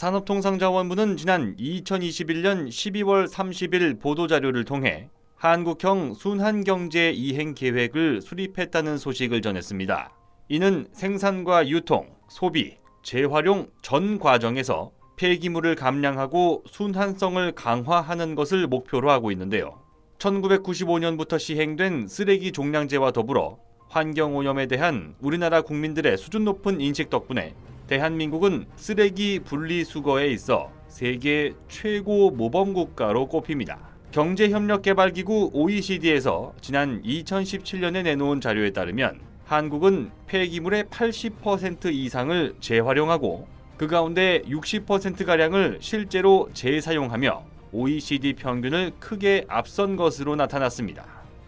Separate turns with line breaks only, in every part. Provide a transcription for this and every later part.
산업통상자원부는 지난 2021년 12월 30일 보도자료를 통해 한국형 순환경제 이행 계획을 수립했다는 소식을 전했습니다. 이는 생산과 유통, 소비, 재활용 전 과정에서 폐기물을 감량하고 순환성을 강화하는 것을 목표로 하고 있는데요. 1995년부터 시행된 쓰레기 종량제와 더불어 환경오염에 대한 우리나라 국민들의 수준 높은 인식 덕분에 대한민국은 쓰레기 분리수거에 있어 세계 최고 모범국가로 꼽힙니다. 경제협력개발기구 OECD에서 지난 2017년에 내놓은 자료에 따르면 한국은 폐기물의 80% 이상을 재활용하고 그 가운데 60%가량을 실제로 재사용하며 OECD 평균을 크게 앞선 것으로 나타났습니다.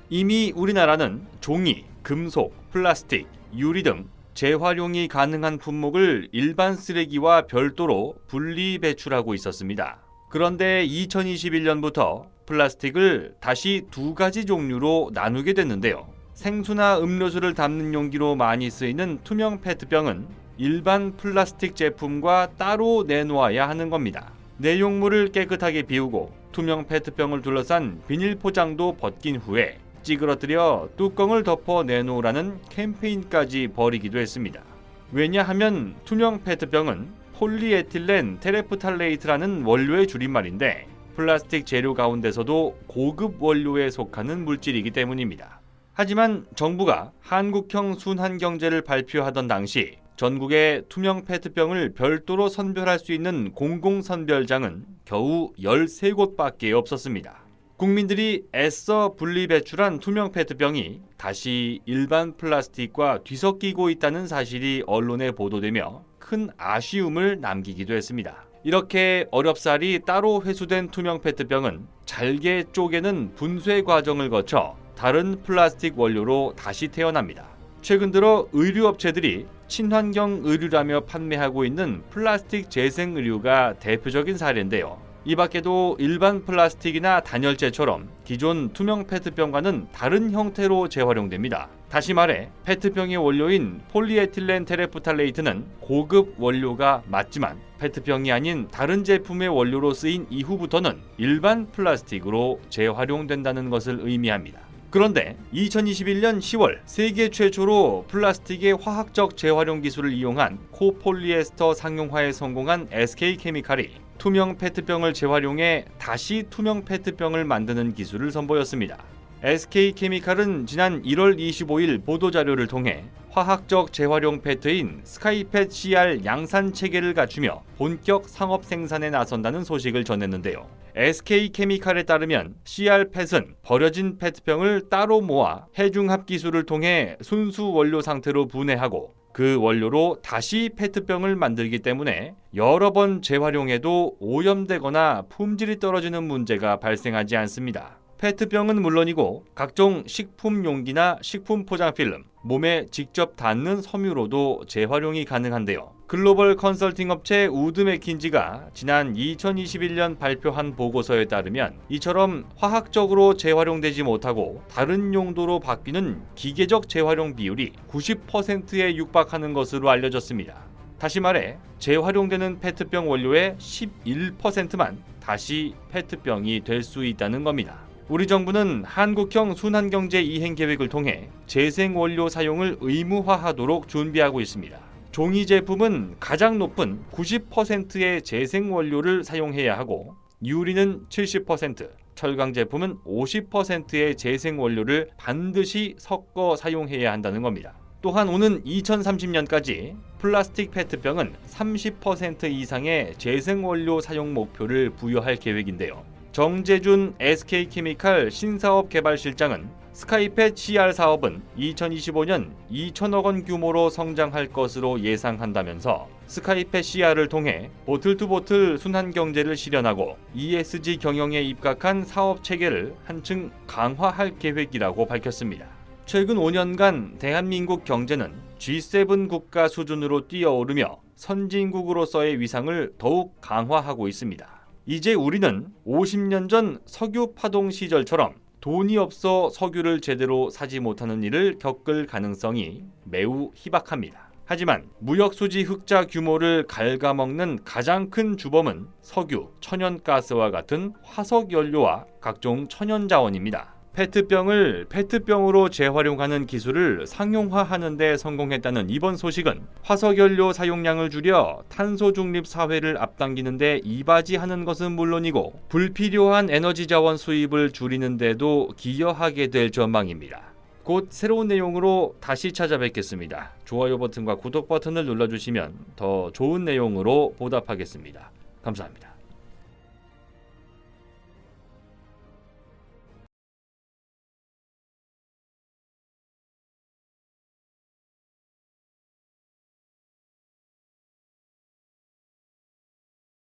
이미 우리나라는 종이, 금속, 플라스틱, 유리 등 재활용이 가능한 품목을 일반 쓰레기와 별도로 분리 배출하고 있었습니다. 그런데 2021년부터 플라스틱을 다시 두 가지 종류로 나누게 됐는데요. 생수나 음료수를 담는 용기로 많이 쓰이는 투명 페트병은 일반 플라스틱 제품과 따로 내놓아야 하는 겁니다. 내용물을 깨끗하게 비우고 투명 페트병을 둘러싼 비닐 포장도 벗긴 후에 찌그러뜨려 뚜껑을 덮어 내놓으라는 캠페인까지 벌이기도 했습니다. 왜냐하면 투명 페트병은 폴리에틸렌 테레프탈레이트라는 원료의 줄임말인데 플라스틱 재료 가운데서도 고급 원료에 속하는 물질이기 때문입니다. 하지만 정부가 한국형 순환경제를 발표하던 당시 전국에 투명 페트병을 별도로 선별할 수 있는 공공선별장은 겨우 13곳밖에 없었습니다. 국민들이 애써 분리 배출한 투명 페트병이 다시 일반 플라스틱과 뒤섞이고 있다는 사실이 언론에 보도되며 큰 아쉬움을 남기기도 했습니다. 이렇게 어렵사리 따로 회수된 투명 페트병은 잘게 쪼개는 분쇄 과정을 거쳐 다른 플라스틱 원료로 다시 태어납니다. 최근 들어 의류업체들이 친환경 의류라며 판매하고 있는 플라스틱 재생 의류가 대표적인 사례인데요. 이 밖에도 일반 플라스틱이나 단열재처럼 기존 투명 페트병과는 다른 형태로 재활용됩니다. 다시 말해 페트병의 원료인 폴리에틸렌 테레프탈레이트는 고급 원료가 맞지만 페트병이 아닌 다른 제품의 원료로 쓰인 이후부터는 일반 플라스틱으로 재활용된다는 것을 의미합니다. 그런데 2021년 10월 세계 최초로 플라스틱의 화학적 재활용 기술을 이용한 코폴리에스터 상용화에 성공한 SK케미칼이 투명 페트병을 재활용해 다시 투명 페트병을 만드는 기술을 선보였습니다. SK케미칼은 지난 1월 25일 보도자료를 통해 화학적 재활용 페트인 스카이펫 CR 양산 체계를 갖추며 본격 상업 생산에 나선다는 소식을 전했는데요. SK케미칼에 따르면 CR펫은 버려진 페트병을 따로 모아 해중합 기술을 통해 순수 원료 상태로 분해하고 그 원료로 다시 페트병을 만들기 때문에 여러 번 재활용해도 오염되거나 품질이 떨어지는 문제가 발생하지 않습니다. 페트병은 물론이고 각종 식품 용기나 식품 포장 필름, 몸에 직접 닿는 섬유로도 재활용이 가능한데요. 글로벌 컨설팅 업체 우드 맥킨지가 지난 2021년 발표한 보고서에 따르면 이처럼 화학적으로 재활용되지 못하고 다른 용도로 바뀌는 기계적 재활용 비율이 90%에 육박하는 것으로 알려졌습니다. 다시 말해 재활용되는 페트병 원료의 11%만 다시 페트병이 될 수 있다는 겁니다. 우리 정부는 한국형 순환경제 이행 계획을 통해 재생원료 사용을 의무화하도록 준비하고 있습니다. 종이 제품은 가장 높은 90%의 재생원료를 사용해야 하고 유리는 70%, 철강 제품은 50%의 재생원료를 반드시 섞어 사용해야 한다는 겁니다. 또한 오는 2030년까지 플라스틱 페트병은 30% 이상의 재생원료 사용 목표를 부여할 계획인데요. 정재준 SK케미칼 신사업개발실장은 스카이펫 CR 사업은 2025년 2천억 원 규모로 성장할 것으로 예상한다면서 스카이펫 CR을 통해 보틀투보틀 순환경제를 실현하고 ESG 경영에 입각한 사업 체계를 한층 강화할 계획이라고 밝혔습니다. 최근 5년간 대한민국 경제는 G7 국가 수준으로 뛰어오르며 선진국으로서의 위상을 더욱 강화하고 있습니다. 이제 우리는 50년 전 석유 파동 시절처럼 돈이 없어 석유를 제대로 사지 못하는 일을 겪을 가능성이 매우 희박합니다. 하지만 무역 수지 흑자 규모를 갉아먹는 가장 큰 주범은 석유, 천연가스와 같은 화석 연료와 각종 천연 자원입니다. 페트병을 페트병으로 재활용하는 기술을 상용화하는 데 성공했다는 이번 소식은 화석연료 사용량을 줄여 탄소 중립 사회를 앞당기는 데 이바지하는 것은 물론이고 불필요한 에너지 자원 수입을 줄이는 데도 기여하게 될 전망입니다. 곧 새로운 내용으로 다시 찾아뵙겠습니다. 좋아요 버튼과 구독 버튼을 눌러주시면 더 좋은 내용으로 보답하겠습니다. 감사합니다.